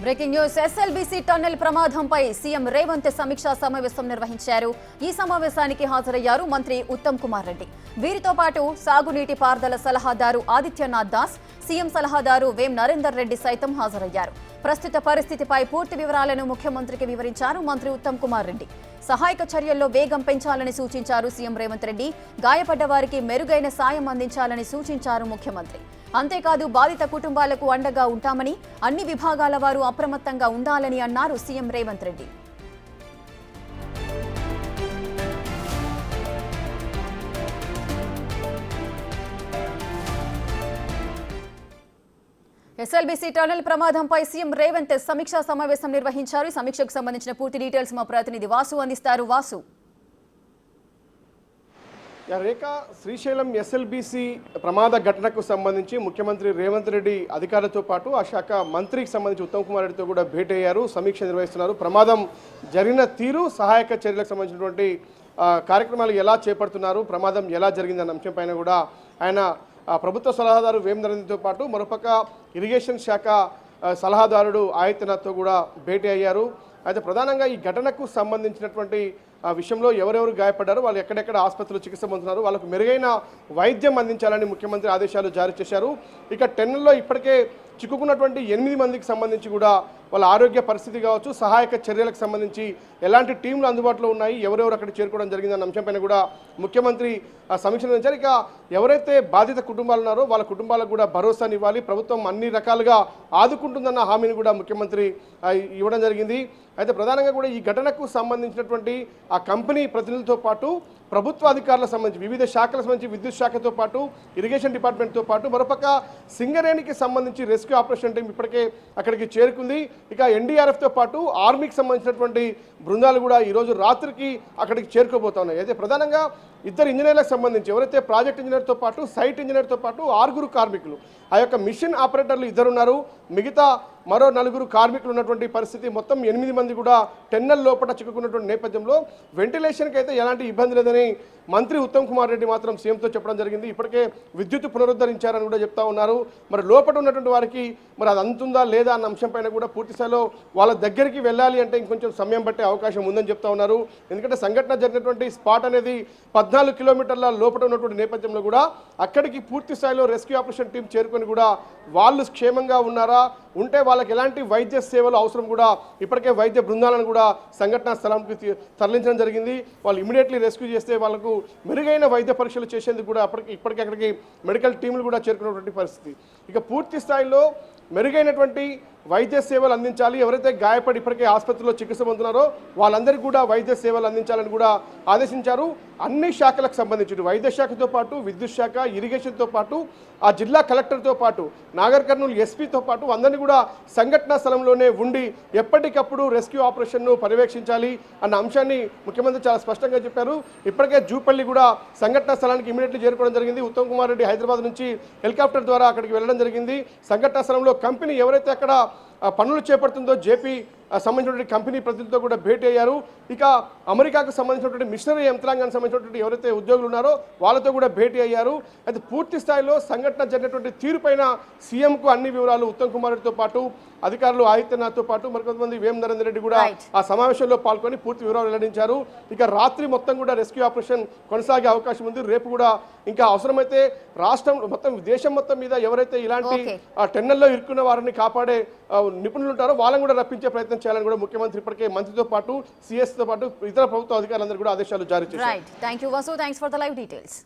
Breaking news SLBC tunnel ప్రమాదంపై CM Revanth సమీక్షా సమావేశం నిర్వహించారు. ఈ సమావేశానికి హాజరయ్యారు మంత్రి ఉత్తమ్ కుమార్ రెడ్డి. వీరితో పాటు సాగునీటి పారుదల సలహాదారు ఆదిత్యనాథ్ దాస్, సీఎం సలహాదారు వేం నరేందర్ రెడ్డి సైతం హాజరయ్యారు. ప్రస్తుత పరిస్థితిపై పూర్తి వివరాలను ముఖ్యమంత్రికి వివరించారు మంత్రి ఉత్తమ్ కుమార్ రెడ్డి. సహాయక చర్యల్లో వేగం పెంచాలని సూచించారు సీఎం రేవంత్ రెడ్డి. గాయపడ్డ వారికి మెరుగైన సాయం అందించాలని సూచించారు ముఖ్యమంత్రి. అంతేకాదు బాధిత కుటుంబాలకు అండగా ఉంటామని, అన్ని విభాగాల వారు అప్రమత్తంగా ఉండాలని అన్నారు CM Revanth Reddy. SLBC tunnel ప్రమాదంపై సీఎం రేవంత్ సమీక్షా సమావేశం నిర్వహించారు. ఈ సమీక్షకు సంబంధించిన పూర్తి డీటెయిల్స్ మా ప్రతినిధి వాసు అందిస్తారు. వాసు, రేఖ, శ్రీశైలం ఎస్ఎల్బీసీ ప్రమాద ఘటనకు సంబంధించి ముఖ్యమంత్రి రేవంత్ రెడ్డి అధికారులతో పాటు ఆ శాఖ మంత్రికి సంబంధించి ఉత్తమ్ కుమార్ రెడ్డితో కూడా భేటీ అయ్యారు, సమీక్ష నిర్వహిస్తున్నారు. ప్రమాదం జరిగిన తీరు, సహాయక చర్యలకు సంబంధించినటువంటి కార్యక్రమాలు ఎలా చేపడుతున్నారు, ప్రమాదం ఎలా జరిగిందన్న అంశంపైన కూడా ఆయన ప్రభుత్వ సలహాదారు వేం నరేంద్రతో పాటు మరోపక్క ఇరిగేషన్ శాఖ సలహాదారుడు ఆదిత్యనాథ్తో కూడా భేటీ అయ్యారు. అయితే ప్రధానంగా ఈ ఘటనకు సంబంధించినటువంటి విషయంలో ఎవరెవరు గాయపడ్డారు, వాళ్ళు ఎక్కడెక్కడ ఆసుపత్రిలో చికిత్స పొందుతున్నారు, వాళ్ళకు మెరుగైన వైద్యం అందించాలని ముఖ్యమంత్రి ఆదేశాలు జారీ చేశారు. ఇక టెన్నెల్లో ఇప్పటికే చిక్కుకున్నటువంటి 8 మందికి సంబంధించి కూడా వాళ్ళ ఆరోగ్య పరిస్థితి కావచ్చు, సహాయక చర్యలకు సంబంధించి ఎలాంటి టీంలు అందుబాటులో ఉన్నాయి, ఎవరెవరు అక్కడ చేరుకోవడం జరిగిందన్న అంశంపైన కూడా ముఖ్యమంత్రి సమీక్ష నిర్వహించారు. ఇక ఎవరైతే బాధిత కుటుంబాలు ఉన్నారో వాళ్ళ కుటుంబాలకు కూడా భరోసానివ్వాలి, ప్రభుత్వం అన్ని రకాలుగా ఆదుకుంటుందన్న హామీని కూడా ముఖ్యమంత్రి ఇవ్వడం జరిగింది. అయితే ప్రధానంగా కూడా ఈ ఘటనకు సంబంధించినటువంటి ఆ కంపెనీ ప్రతినిధులతో పాటు ప్రభుత్వ అధికారులకు సంబంధించి వివిధ శాఖలకు సంబంధించి విద్యుత్ శాఖతో పాటు ఇరిగేషన్ డిపార్ట్మెంట్తో పాటు మరోపక్క సింగరేణికి సంబంధించి రెస్క్యూ ఆపరేషన్ టీం ఇప్పటికే అక్కడికి చేరుకుంది. ఇక ఎన్డీఆర్ఎఫ్తో పాటు ఆర్మీకి సంబంధించినటువంటి బృందాలు కూడా ఈరోజు రాత్రికి అక్కడికి చేరుకోబోతా ఉన్నాయి. అయితే ప్రధానంగా 2 ఇంజనీర్లకు సంబంధించి ఎవరైతే ప్రాజెక్ట్ ఇంజనీర్తో పాటు సైట్ ఇంజనీర్తో పాటు 6 కార్మికులు, ఆ యొక్క మిషన్ ఆపరేటర్లు 2 ఉన్నారు, మిగతా మరో 4 కార్మికులు ఉన్నటువంటి పరిస్థితి. మొత్తం 8 మంది కూడా టెన్నెల్ లోపల చిక్కుకున్నటువంటి నేపథ్యంలో వెంటిలేషన్కి అయితే ఎలాంటి ఇబ్బంది లేదని మంత్రి ఉత్తమ్ కుమార్ రెడ్డి మాత్రం సీఎంతో చెప్పడం జరిగింది. ఇప్పటికే విద్యుత్ పునరుద్ధరించారని కూడా చెప్తా ఉన్నారు. మరి లోపల ఉన్నటువంటి వారికి మరి అది అందుతుందా లేదా అన్న అంశంపైన కూడా పూర్తిస్థాయిలో వాళ్ళ దగ్గరికి వెళ్ళాలి అంటే ఇంకొంచెం సమయం పట్టే అవకాశం ఉందని చెప్తా ఉన్నారు. ఎందుకంటే సంఘటన జరిగినటువంటి స్పాట్ అనేది 14 కిలోమీటర్ల లోపల ఉన్నటువంటి నేపథ్యంలో కూడా అక్కడికి పూర్తి స్థాయిలో రెస్క్యూ ఆపరేషన్ టీం చేరుకొని కూడా వాళ్ళు క్షేమంగా ఉన్నారా, ఉంటే వాళ్ళకి ఎలాంటి వైద్య సేవలు అవసరం కూడా ఇప్పటికే వైద్య బృందాలను కూడా సంఘటనా స్థలానికి తరలించడం జరిగింది. వాళ్ళు ఇమీడియట్లీ రెస్క్యూ చేస్తే వాళ్ళకు మెరుగైన వైద్య పరీక్షలు చేసేందుకు కూడా ఇప్పటికే అక్కడికి మెడికల్ టీంలు కూడా చేరుకున్నటువంటి పరిస్థితి. ఇక పూర్తి స్థాయిలో మెరుగైనటువంటి వైద్య సేవలు అందించాలి. ఎవరైతే గాయపడి ఇప్పటికే ఆసుపత్రిలో చికిత్స పొందుతున్నారో వాళ్ళందరికీ కూడా వైద్య సేవలు అందించాలని కూడా ఆదేశించారు. అన్ని శాఖలకు సంబంధించి వైద్య శాఖతో పాటు విద్యుత్ శాఖ, ఇరిగేషన్తో పాటు ఆ జిల్లా కలెక్టర్తో పాటు నాగర్ కర్నూలు ఎస్పీతో పాటు అందరినీ కూడా సంఘటనా స్థలంలోనే ఉండి ఎప్పటికప్పుడు రెస్క్యూ ఆపరేషన్ను పర్యవేక్షించాలి అన్న అంశాన్ని ముఖ్యమంత్రి చాలా స్పష్టంగా చెప్పారు. ఇప్పటికే జూపల్లి కూడా సంఘటనా స్థలానికి ఇమీడియట్లీ చేరుకోవడం జరిగింది. ఉత్తమ్ కుమార్ రెడ్డి హైదరాబాద్ నుంచి హెలికాప్టర్ ద్వారా అక్కడికి వెళ్ళడం జరిగింది. సంఘటనా స్థలంలో కంపెనీ ఎవరైతే అక్కడ పనులు చేపడుతుందో జేపీ సంబంధించినటువంటి కంపెనీ ప్రతినిధులతో కూడా భేటీ అయ్యారు. ఇక అమెరికాకు సంబంధించినటువంటి మిషనరీ యంత్రాంగానికి సంబంధించినటువంటి ఎవరైతే ఉద్యోగులు ఉన్నారో వాళ్ళతో కూడా భేటీ అయ్యారు. అయితే పూర్తి స్థాయిలో సంఘటన జరిగినటువంటి తీరుపైన సీఎంకు అన్ని వివరాలు ఉత్తమ్ కుమార్ రెడ్డితో పాటు అధికారులు ఆదిత్యనాథ్తో పాటు మరికొంతమంది వేం నరేందర్ రెడ్డి కూడా ఆ సమావేశంలో పాల్గొని పూర్తి వివరాలు వెల్లడించారు. ఇక రాత్రి మొత్తం కూడా రెస్క్యూ ఆపరేషన్ కొనసాగే అవకాశం ఉంది. రేపు కూడా ఇంకా అవసరమైతే రాష్ట్రం మొత్తం దేశం మొత్తం మీద ఎవరైతే ఇలాంటి టెన్నెల్లో ఇరుక్కున్న వారిని కాపాడే నిపుణులు ఉంటారో వాళ్ళని కూడా రప్పించే ప్రయత్నం చేయాలని కూడా ముఖ్యమంత్రి ఇప్పటికే మంత్రితో పాటు సిఎస్తో పాటు ఇతర ప్రభుత్వ అధికారులందరూ కూడా ఆదేశాలు జారీ చేశారు. Thank you Vasu, thanks for the live details.